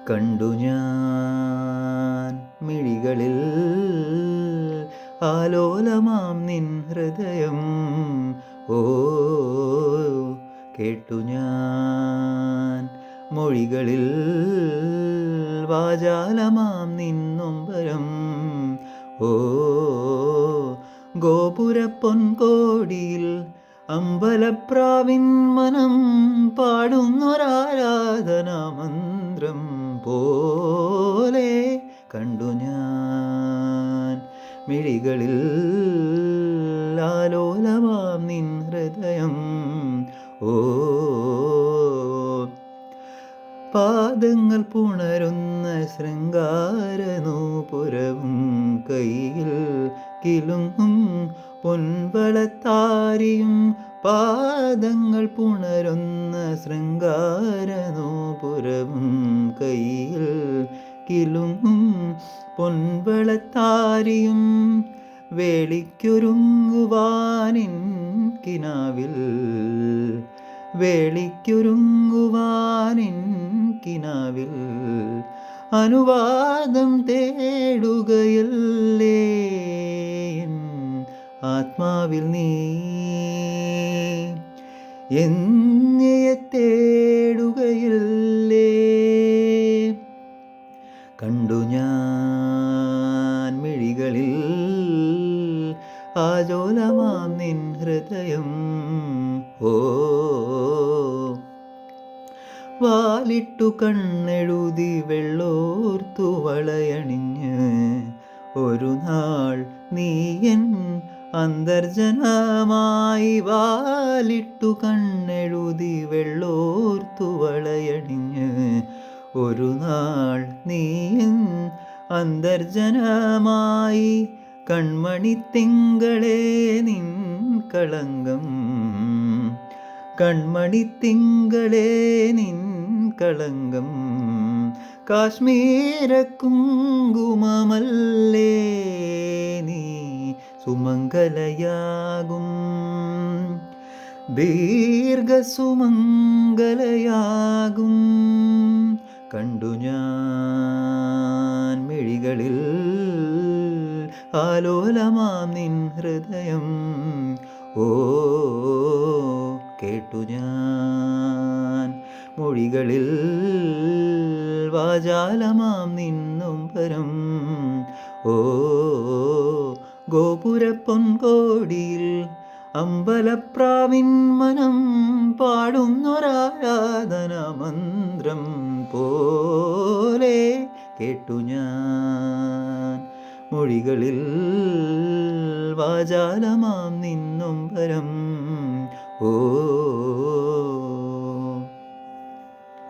കണ്ടു ഞാൻ മിഴികളിൽ ആലോലമാം നിൻ ഹൃദയം. ഓ കേട്ടു ഞാൻ മൊഴികളിൽ വാചാലമാം നിൻ നൊമ്പരം. ഓ ഗോപുരപ്പൊൻകോടിയിൽ അമ്പലപ്രാവിൻ മനം പാടുന്നൊരാരാധനാമന്ത്രം പോലെ കണ്ടു ഞാൻ മിഴികളിൽ ആലോലമാം നിൻ ഹൃദയം. ഓ പാദങ്ങൾ പുണരുന്ന ശൃംഗാരനൂപുരവും കയ്യിൽ കിലുങ്ങും പൊൻവളത്താരിയും. പാദങ്ങൾ പുണരുന്ന ശൃംഗാരനൂപുരവും കയ്യിൽ കിലുങ്ങും പൊൻവളത്താരിയും. വേളിക്കൊരുങ്ങുവാനിൻ കിനാവിൽ വേളിക്കൊരുങ്ങുവാനിൻ കിനാവിൽ അനുവാദം തേടുകയല്ലേ എൻ ആത്മാവിൽ നീ. എന്നെയെ തേടുകയല്ലേ. കണ്ടു ഞാൻ മിഴികളിൽ ആജോലമാം നിൻ ഹൃദയം. ഓ വാലിട്ടു കണ്ണെഴുതി വെള്ളോർത്തു വളയണിഞ്ഞ് ഒരു നാൾ നീയൻ അന്തർജനമായി. വാലിട്ടു കണ്ണെഴുതി വെള്ളോർത്തു വളയണിഞ്ഞ് ഒരു നാൾ നീയൻ അന്തർജനമായി. കൺമണിത്തിങ്കളേ നിൻ കളങ്കം കൺമണിത്തിങ്കളേ നിൻ കളങ്കം കാശ്മീര കുങ്കുമമല്ലേ നീ സുമംഗലയാകും ദീർഘസുമംഗലയാകും. കണ്ടു ഞാൻ മിഴികളിൽ ആലോലമാം നിൻ ഹൃദയം. ഓ കേട്ടു ഞാൻ മൊഴികളിൽ വാചാലമാം നിൻ നൊമ്പരം. ഓ ഗോപുരപ്പൊൻകോടിയിൽ അമ്പലപ്രാവിൻ മനം പാടുന്നൊരാരാധനാമന്ത്രം പോലെ കേട്ടു ഞാൻ മൊഴികളിൽ വാചാലമാം നിൻ നൊമ്പരം. ഓ